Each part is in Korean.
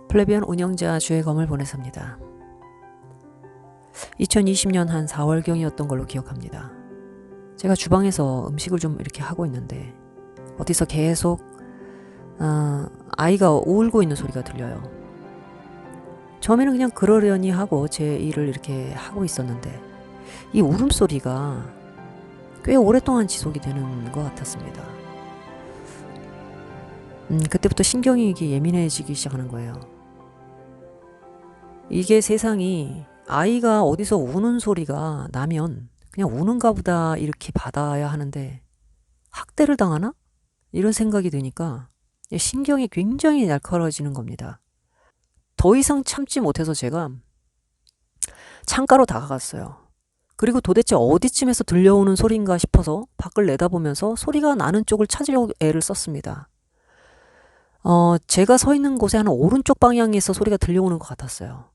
플레비안 운영자 주의 검을 보냈습니다. 2020년 한 4월경이었던 걸로 기억합니다. 제가 주방에서 음식을 좀 이렇게 하고 있는데 어디서 계속 아이가 울고 있는 소리가 들려요. 처음에는 그냥 그러려니 하고 제 일을 이렇게 하고 있었는데 이 울음소리가 꽤 오랫동안 지속이 되는 것 같았습니다. 그때부터 신경이 이게 예민해지기 시작하는 거예요. 이게 세상이 아이가 어디서 우는 소리가 나면 그냥 우는가 보다 이렇게 받아야 하는데 학대를 당하나? 이런 생각이 드니까 신경이 굉장히 날카로워지는 겁니다. 더 이상 참지 못해서 제가 창가로 다가갔어요. 그리고 도대체 어디쯤에서 들려오는 소리인가 싶어서 밖을 내다보면서 소리가 나는 쪽을 찾으려고 애를 썼습니다. 제가 서 있는 곳에 한 오른쪽 방향에서 소리가 들려오는 것 같았어요.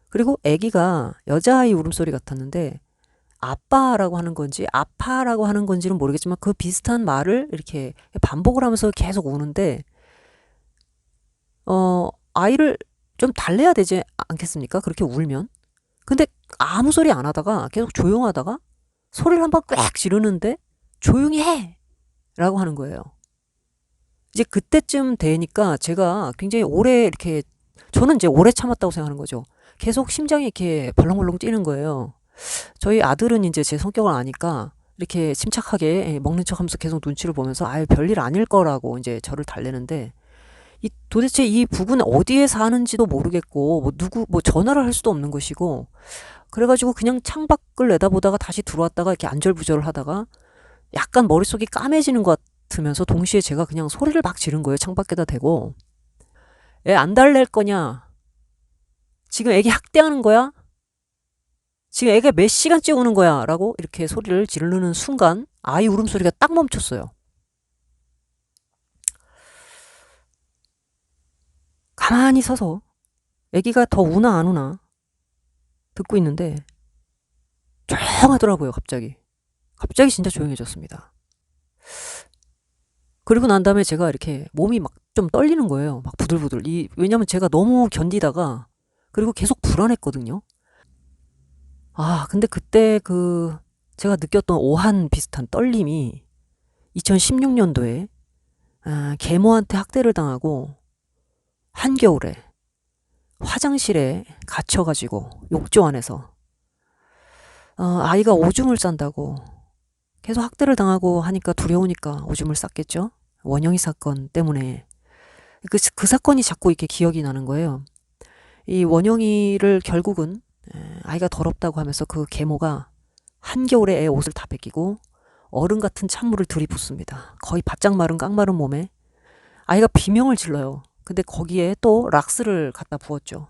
그리고 아기가 여자아이 울음소리 같았는데 아빠라고 하는 건지 아파라고 하는 건지는 모르겠지만 그 비슷한 말을 이렇게 반복을 하면서 계속 우는데 아이를 좀 달래야 되지 않겠습니까? 그렇게 울면. 근데 아무 소리 안 하다가 계속 조용하다가 소리를 한번 꽥 지르는데 조용히 해! 라고 하는 거예요. 이제 그때쯤 되니까 제가 굉장히 오래 이렇게 저는 이제 오래 참았다고 생각하는 거죠. 계속 심장이 이렇게 벌렁벌렁 뛰는 거예요. 저희 아들은 이제 제 성격을 아니까 이렇게 침착하게 먹는 척 하면서 계속 눈치를 보면서 아유 별일 아닐 거라고 이제 저를 달래는데 도대체 이 부근 어디에 사는지도 모르겠고 뭐 전화를 할 수도 없는 것이고 그래가지고 그냥 창밖을 내다보다가 다시 들어왔다가 이렇게 안절부절을 하다가 약간 머릿속이 까매지는 것 같으면서 동시에 제가 그냥 소리를 막 지른 거예요. 창밖에다 대고 애 안 달랠 거냐? 지금 애기 학대하는 거야? 지금 애가 몇 시간째 우는 거야? 라고 이렇게 소리를 지르는 순간 아이 울음소리가 딱 멈췄어요. 가만히 서서 애기가 더 우나 안 우나 듣고 있는데 조용하더라고요. 갑자기 진짜 조용해졌습니다. 그리고 난 다음에 제가 이렇게 몸이 막 좀 떨리는 거예요. 막 부들부들. 왜냐면 제가 너무 견디다가 그리고 계속 불안했거든요. 근데 그때 제가 느꼈던 오한 비슷한 떨림이 2016년도에 계모한테 학대를 당하고 한겨울에 화장실에 갇혀가지고 욕조 안에서 아이가 오줌을 싼다고 계속 학대를 당하고 하니까 두려우니까 오줌을 쌌겠죠. 원영이 사건 때문에 그 사건이 자꾸 이렇게 기억이 나는 거예요. 이 원영이를 결국은 아이가 더럽다고 하면서 그 계모가 한겨울에 애 옷을 다 뺏기고 얼음 같은 찬물을 들이붓습니다. 거의 바짝 마른 깡마른 몸에 아이가 비명을 질러요. 근데 거기에 또 락스를 갖다 부었죠.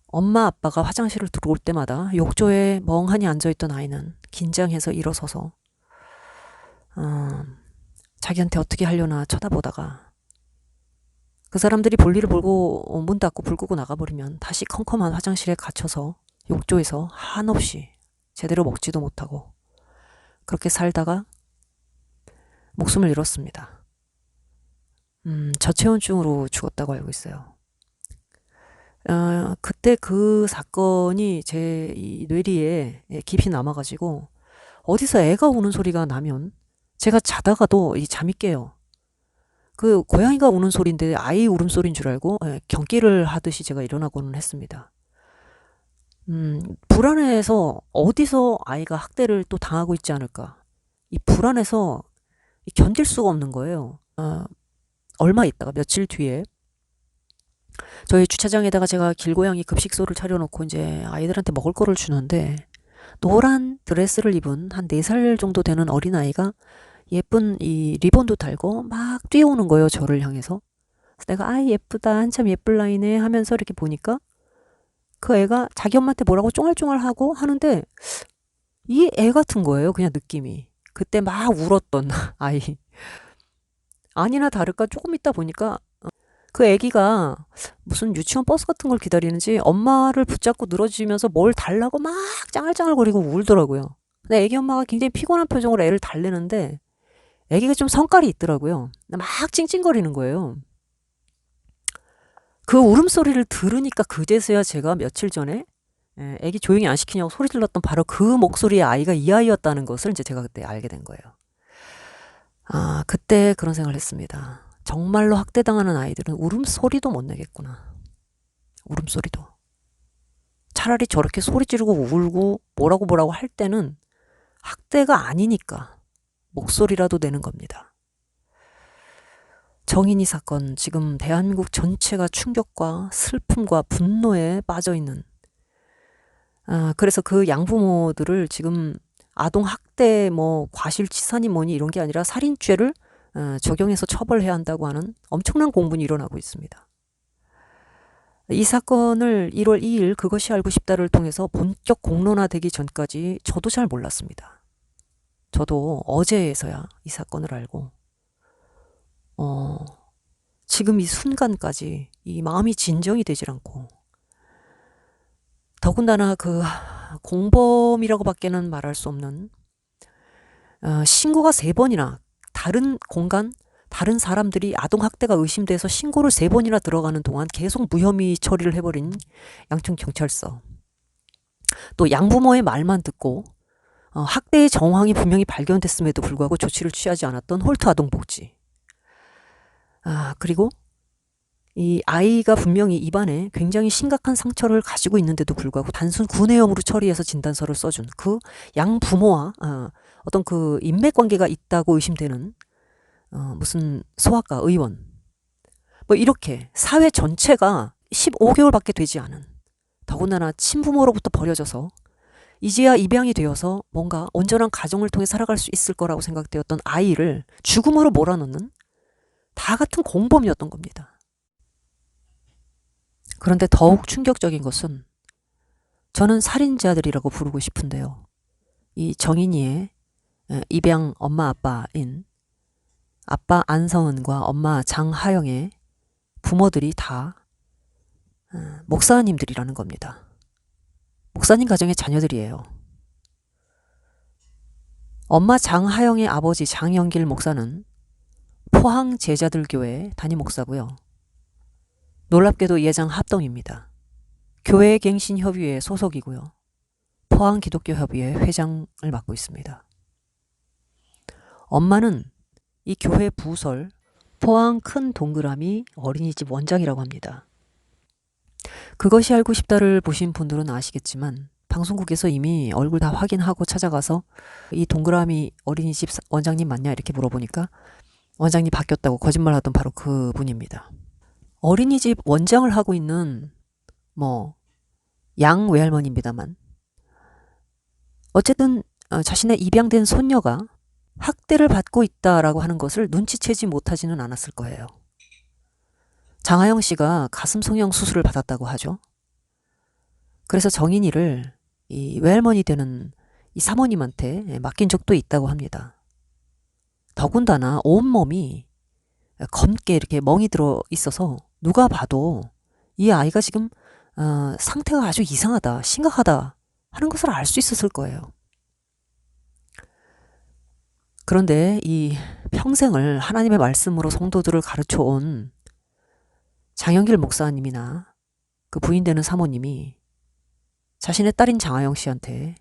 엄마 아빠가 화장실을 들어올 때마다 욕조에 멍하니 앉아있던 아이는 긴장해서 일어서서 자기한테 어떻게 하려나 쳐다보다가 그 사람들이 볼일을 보고 문 닫고 불 끄고 나가버리면 다시 컴컴한 화장실에 갇혀서 욕조에서 한없이 제대로 먹지도 못하고 그렇게 살다가 목숨을 잃었습니다. 저체온증으로 죽었다고 알고 있어요. 그때 그 사건이 제 이 뇌리에 깊이 남아가지고 어디서 애가 우는 소리가 나면 제가 자다가도 잠이 깨요. 그 고양이가 우는 소리인데 아이 울음소리인 줄 알고 경기를 하듯이 제가 일어나고는 했습니다. 불안해서 어디서 아이가 학대를 또 당하고 있지 않을까. 이 불안해서 견딜 수가 없는 거예요. 얼마 있다가 며칠 뒤에 저희 주차장에다가 제가 길고양이 급식소를 차려놓고 이제 아이들한테 먹을 거를 주는데 노란 드레스를 입은 한 4살 정도 되는 어린아이가 예쁜 이 리본도 달고 막 뛰어오는 거예요. 저를 향해서. 그래서 내가 아이 예쁘다 한참 예쁠 나이네 하면서 이렇게 보니까 그 애가 자기 엄마한테 뭐라고 쫑알쫑알하고 하는데 이 애 같은 거예요. 그냥 느낌이. 그때 막 울었던 아이. 아니나 다를까 조금 있다 보니까 그 애기가 무슨 유치원 버스 같은 걸 기다리는지 엄마를 붙잡고 늘어지면서 뭘 달라고 막 짱알짱알거리고 울더라고요. 근데 애기 엄마가 굉장히 피곤한 표정으로 애를 달래는데 애기가 좀 성깔이 있더라고요. 막 찡찡거리는 거예요. 그 울음소리를 들으니까 그제서야 제가 며칠 전에 애기 조용히 안 시키냐고 소리 질렀던 바로 그 목소리의 아이가 이 아이였다는 것을 이제 제가 그때 알게 된 거예요. 아, 그때 그런 생각을 했습니다. 정말로 학대당하는 아이들은 울음소리도 못 내겠구나. 울음소리도. 차라리 저렇게 소리 지르고 울고 뭐라고 할 때는 학대가 아니니까 목소리라도 내는 겁니다. 정인이 사건, 지금 대한민국 전체가 충격과 슬픔과 분노에 빠져있는, 그래서 그 양부모들을 지금 아동학대 과실치사니 뭐니 이런 게 아니라 살인죄를 적용해서 처벌해야 한다고 하는 엄청난 공분이 일어나고 있습니다. 이 사건을 1월 2일 그것이 알고 싶다를 통해서 본격 공론화되기 전까지 저도 잘 몰랐습니다. 저도 어제에서야 이 사건을 알고 지금 이 순간까지 이 마음이 진정이 되질 않고, 더군다나 그 공범이라고 밖에는 말할 수 없는 신고가 3번이나 다른 공간, 다른 사람들이 아동학대가 의심돼서 신고를 3번이나 들어가는 동안 계속 무혐의 처리를 해버린 양천경찰서, 또 양부모의 말만 듣고 학대의 정황이 분명히 발견됐음에도 불구하고 조치를 취하지 않았던 홀트 아동복지, 그리고 이 아이가 분명히 입안에 굉장히 심각한 상처를 가지고 있는데도 불구하고 단순 구내염으로 처리해서 진단서를 써준 그 양부모와 어떤 그 인맥관계가 있다고 의심되는 무슨 소아과 의원, 뭐 이렇게 사회 전체가 15개월밖에 되지 않은, 더군다나 친부모로부터 버려져서 이제야 입양이 되어서 뭔가 온전한 가정을 통해 살아갈 수 있을 거라고 생각되었던 아이를 죽음으로 몰아넣는 다 같은 공범이었던 겁니다. 그런데 더욱 충격적인 것은, 저는 살인자들이라고 부르고 싶은데요, 이 정인이의 입양 엄마 아빠인 아빠 안성은과 엄마 장하영의 부모들이 다 목사님들이라는 겁니다. 목사님 가정의 자녀들이에요. 엄마 장하영의 아버지 장영길 목사는 포항 제자들교회 담임 목사고요. 놀랍게도 예장 합동입니다. 교회갱신협의회 소속이고요. 포항기독교협의회 회장을 맡고 있습니다. 엄마는 이 교회 부설 포항 큰 동그라미 어린이집 원장이라고 합니다. 그것이 알고 싶다를 보신 분들은 아시겠지만 방송국에서 이미 얼굴 다 확인하고 찾아가서 이 동그라미 어린이집 원장님 맞냐 이렇게 물어보니까 원장님 바뀌었다고 거짓말하던 바로 그 분입니다. 어린이집 원장을 하고 있는 양 외할머니입니다만, 어쨌든 자신의 입양된 손녀가 학대를 받고 있다라고 하는 것을 눈치채지 못하지는 않았을 거예요. 장하영 씨가 가슴 성형 수술을 받았다고 하죠. 그래서 정인이를 이 외할머니 되는 이 사모님한테 맡긴 적도 있다고 합니다. 더군다나 온몸이 검게 이렇게 멍이 들어 있어서 누가 봐도 이 아이가 지금 상태가 아주 이상하다, 심각하다 하는 것을 알 수 있었을 거예요. 그런데 이 평생을 하나님의 말씀으로 성도들을 가르쳐 온 장영길 목사님이나 그 부인 되는 사모님이 자신의 딸인 장하영 씨한테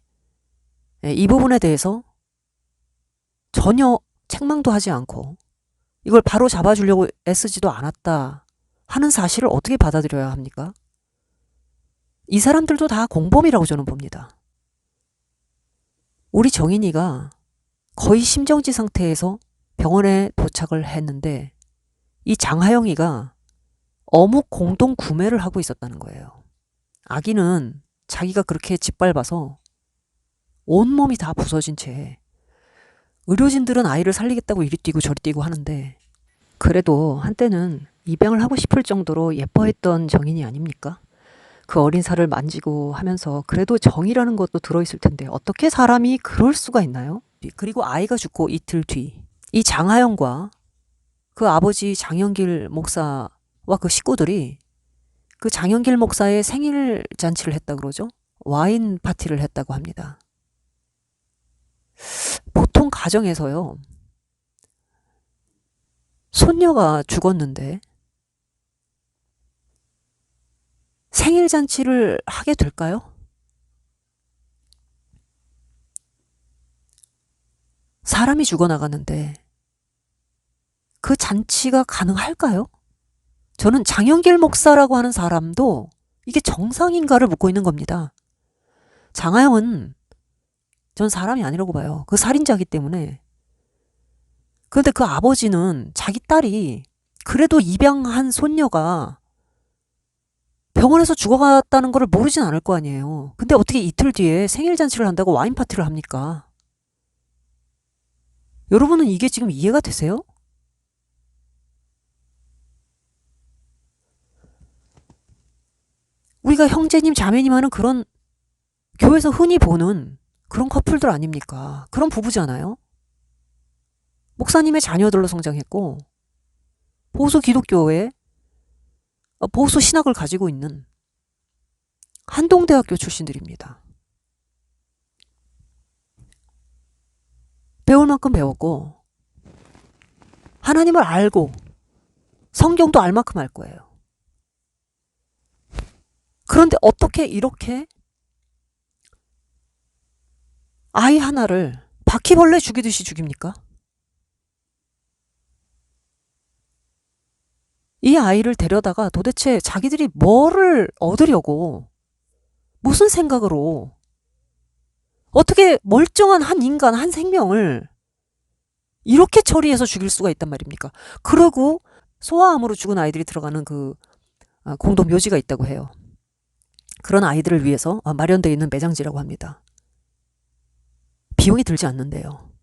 이 부분에 대해서 전혀 책망도 하지 않고 이걸 바로 잡아주려고 애쓰지도 않았다 하는 사실을 어떻게 받아들여야 합니까? 이 사람들도 다 공범이라고 저는 봅니다. 우리 정인이가 거의 심정지 상태에서 병원에 도착을 했는데 이 장하영이가 어묵 공동 구매를 하고 있었다는 거예요. 아기는 자기가 그렇게 짓밟아서 온몸이 다 부서진 채, 의료진들은 아이를 살리겠다고 이리 뛰고 저리 뛰고 하는데 그래도 한때는 입양을 하고 싶을 정도로 예뻐했던 정인이 아닙니까? 그 어린 살을 만지고 하면서 그래도 정이라는 것도 들어있을 텐데 어떻게 사람이 그럴 수가 있나요? 그리고 아이가 죽고 이틀 뒤 이 장하영과 그 아버지 장영길 목사와 그 식구들이 그 장영길 목사의 생일 잔치를 했다 그러죠. 와인 파티를 했다고 합니다. 보통 가정에서요, 손녀가 죽었는데 생일 잔치를 하게 될까요? 사람이 죽어나가는데 그 잔치가 가능할까요? 저는 장영길 목사라고 하는 사람도 이게 정상인가를 묻고 있는 겁니다. 장하영은 전 사람이 아니라고 봐요. 그 살인자이기 때문에. 그런데 그 아버지는 자기 딸이 그래도 입양한 손녀가 병원에서 죽어갔다는 걸 모르진 않을 거 아니에요. 근데 어떻게 이틀 뒤에 생일 잔치를 한다고 와인 파티를 합니까? 여러분은 이게 지금 이해가 되세요? 우리가 형제님, 자매님 하는 그런 교회에서 흔히 보는 그런 커플들 아닙니까? 그런 부부잖아요. 목사님의 자녀들로 성장했고 보수 기독교회, 보수 신학을 가지고 있는 한동대학교 출신들입니다. 배울 만큼 배웠고 하나님을 알고 성경도 알 만큼 알 거예요. 그런데 어떻게 이렇게 아이 하나를 바퀴벌레 죽이듯이 죽입니까? 이 아이를 데려다가 도대체 자기들이 뭐를 얻으려고, 무슨 생각으로, 어떻게 멀쩡한 한 인간, 한 생명을 이렇게 처리해서 죽일 수가 있단 말입니까? 그리고 소아암으로 죽은 아이들이 들어가는 그 공동 묘지가 있다고 해요. 그런 아이들을 위해서 마련되어 있는 매장지라고 합니다. 비용이 들지 않는데요.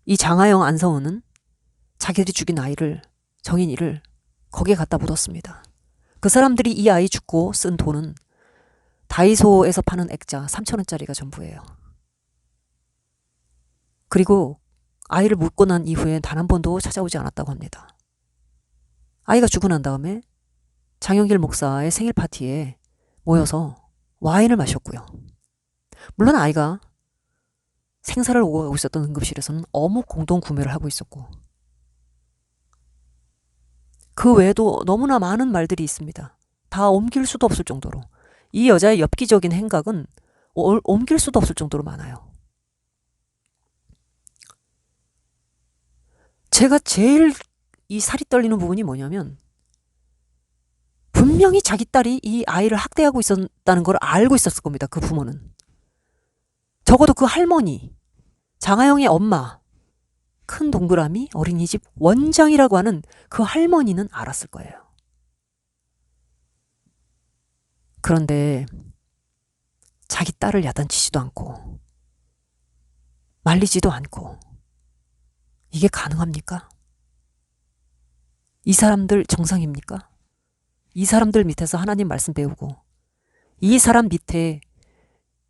이 장하영, 안성은은 자기들이 죽인 아이를, 정인이를 거기에 갖다 묻었습니다. 그 사람들이 이 아이 죽고 쓴 돈은 다이소에서 파는 액자 3,000원짜리가 전부예요. 그리고 아이를 묻고 난 이후에 단 한 번도 찾아오지 않았다고 합니다. 아이가 죽고 난 다음에 장영길 목사의 생일 파티에 모여서 와인을 마셨고요. 물론 아이가 생사를 오고 있었던 응급실에서는 어묵 공동 구매를 하고 있었고, 그 외에도 너무나 많은 말들이 있습니다. 다 옮길 수도 없을 정도로. 이 여자의 엽기적인 행각은 옮길 수도 없을 정도로 많아요. 제가 제일 이 살이 떨리는 부분이 뭐냐면, 분명히 자기 딸이 이 아이를 학대하고 있었다는 걸 알고 있었을 겁니다. 그 부모는. 적어도 그 할머니, 장하영의 엄마, 큰 동그라미 어린이집 원장이라고 하는 그 할머니는 알았을 거예요. 그런데 자기 딸을 야단치지도 않고 말리지도 않고, 이게 가능합니까? 이 사람들 정상입니까? 이 사람들 밑에서 하나님 말씀 배우고 이 사람 밑에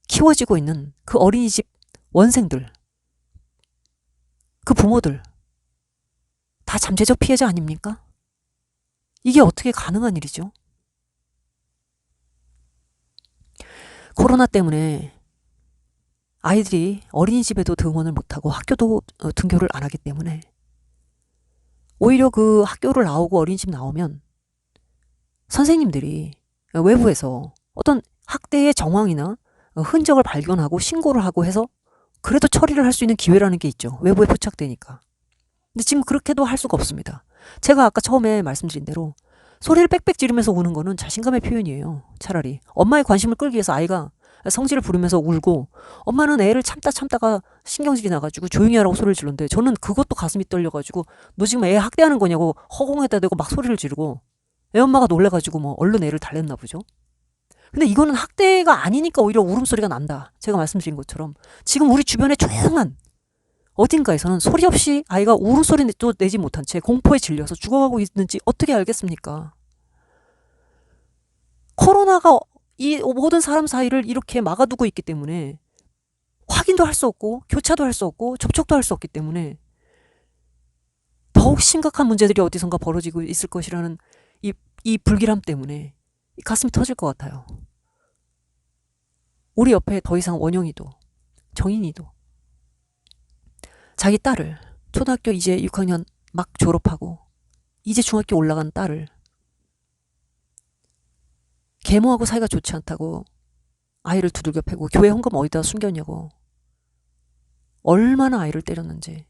키워지고 있는 그 어린이집 원생들, 그 부모들 다 잠재적 피해자 아닙니까? 이게 어떻게 가능한 일이죠? 코로나 때문에 아이들이 어린이집에도 등원을 못하고 학교도 등교를 안 하기 때문에 오히려 그 학교를 나오고 어린이집 나오면 선생님들이 외부에서 어떤 학대의 정황이나 흔적을 발견하고 신고를 하고 해서 그래도 처리를 할 수 있는 기회라는 게 있죠. 외부에 포착되니까. 근데 지금 그렇게도 할 수가 없습니다. 제가 아까 처음에 말씀드린 대로 소리를 빽빽 지르면서 우는 거는 자신감의 표현이에요. 차라리 엄마의 관심을 끌기 위해서 아이가 성질을 부리면서 울고, 엄마는 애를 참다가 신경질이 나가지고 조용히 하라고 소리를 지르는데 저는 그것도 가슴이 떨려가지고 너 지금 애 학대하는 거냐고 허공에다 대고 막 소리를 지르고, 애 엄마가 놀래가지고 뭐 얼른 애를 달랬나 보죠. 근데 이거는 학대가 아니니까 오히려 울음소리가 난다. 제가 말씀드린 것처럼 지금 우리 주변에 조용한 어딘가에서는 소리 없이 아이가 울음소리도 내지 못한 채 공포에 질려서 죽어가고 있는지 어떻게 알겠습니까? 코로나가 이 모든 사람 사이를 이렇게 막아두고 있기 때문에 확인도 할 수 없고 교차도 할 수 없고 접촉도 할 수 없기 때문에 더욱 심각한 문제들이 어디선가 벌어지고 있을 것이라는 이 불길함 때문에 가슴이 터질 것 같아요. 우리 옆에 더 이상 원영이도 정인이도 자기 딸을, 초등학교 이제 6학년 막 졸업하고 이제 중학교 올라간 딸을 계모하고 사이가 좋지 않다고 아이를 두들겨 패고 교회 헌금 어디다 숨겼냐고 얼마나 아이를 때렸는지.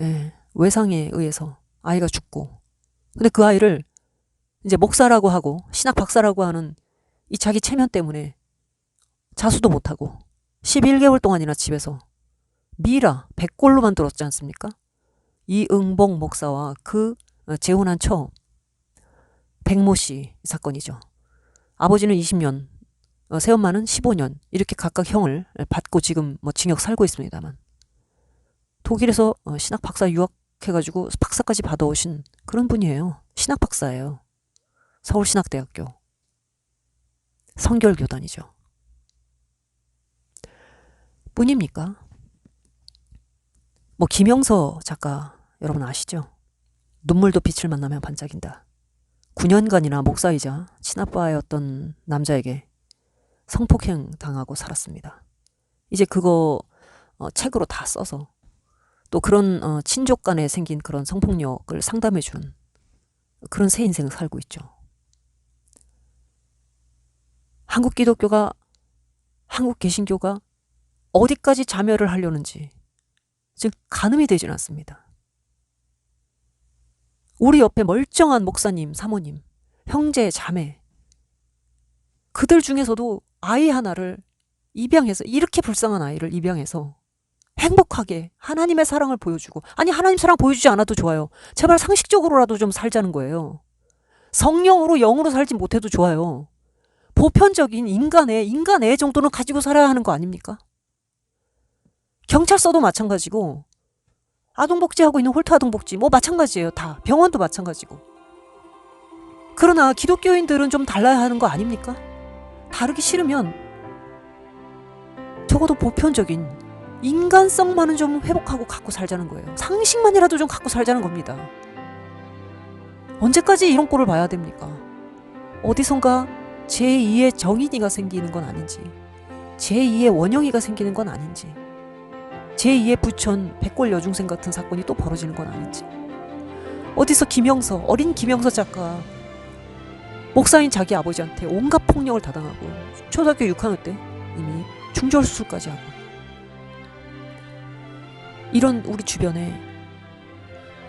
예, 외상에 의해서 아이가 죽고. 근데 그 아이를 이제 목사라고 하고 신학 박사라고 하는 이 자기 체면 때문에 자수도 못하고 11개월 동안이나 집에서 미라 100골로 만들었지 않습니까? 이응복 목사와 그 재혼한 처 백모 씨 사건이죠. 아버지는 20년, 새엄마는 15년 이렇게 각각 형을 받고 지금 뭐 징역 살고 있습니다만 독일에서 신학 박사 유학해가지고 박사까지 받아오신 그런 분이에요. 신학 박사예요. 서울신학대학교 성결교단이죠. 뿐입니까? 뭐 김영서 작가 여러분 아시죠? 눈물도 빛을 만나면 반짝인다. 9년간이나 목사이자 친아빠였던 남자에게 성폭행 당하고 살았습니다. 이제 그거 책으로 다 써서 또 그런 친족 간에 생긴 그런 성폭력을 상담해주는 그런 새 인생을 살고 있죠. 한국 기독교가, 한국 개신교가 어디까지 자멸을 하려는지 즉 가늠이 되질 않습니다. 우리 옆에 멀쩡한 목사님, 사모님, 형제, 자매 그들 중에서도 아이 하나를 입양해서 이렇게 불쌍한 아이를 입양해서 행복하게 하나님의 사랑을 보여주고 아니 하나님 사랑 보여주지 않아도 좋아요. 제발 상식적으로라도 좀 살자는 거예요. 성령으로 영으로 살지 못해도 좋아요. 보편적인 인간의 애 정도는 가지고 살아야 하는 거 아닙니까? 경찰서도 마찬가지고 아동복지하고 있는 홀트 아동복지 뭐 마찬가지예요. 다 병원도 마찬가지고. 그러나 기독교인들은 좀 달라야 하는 거 아닙니까? 다르기 싫으면 적어도 보편적인 인간성만은 좀 회복하고 갖고 살자는 거예요. 상식만이라도 좀 갖고 살자는 겁니다. 언제까지 이런 꼴을 봐야 됩니까? 어디선가 제2의 정인이가 생기는 건 아닌지 제2의 원영이가 생기는 건 아닌지 제2의 부천 백골 여중생 같은 사건이 또 벌어지는 건 아닌지 어디서 김영서 어린 김영서 작가 목사인 자기 아버지한테 온갖 폭력을 다 당하고 초등학교 6학년 때 이미 중절수술까지 하고 이런 우리 주변에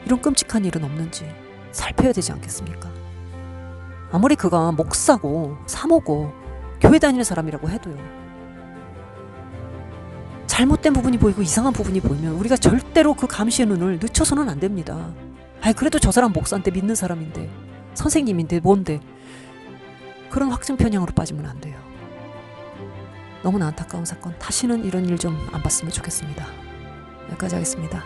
이런 끔찍한 일은 없는지 살펴야 되지 않겠습니까? 아무리 그가 목사고 사모고 교회 다니는 사람이라고 해도요. 잘못된 부분이 보이고 이상한 부분이 보이면 우리가 절대로 그 감시의 눈을 늦춰서는 안 됩니다. 아이 그래도 저 사람 목사인데 믿는 사람인데 선생님인데 뭔데 그런 확증 편향으로 빠지면 안 돼요. 너무나 안타까운 사건 다시는 이런 일 좀 안 봤으면 좋겠습니다. 여기까지 하겠습니다.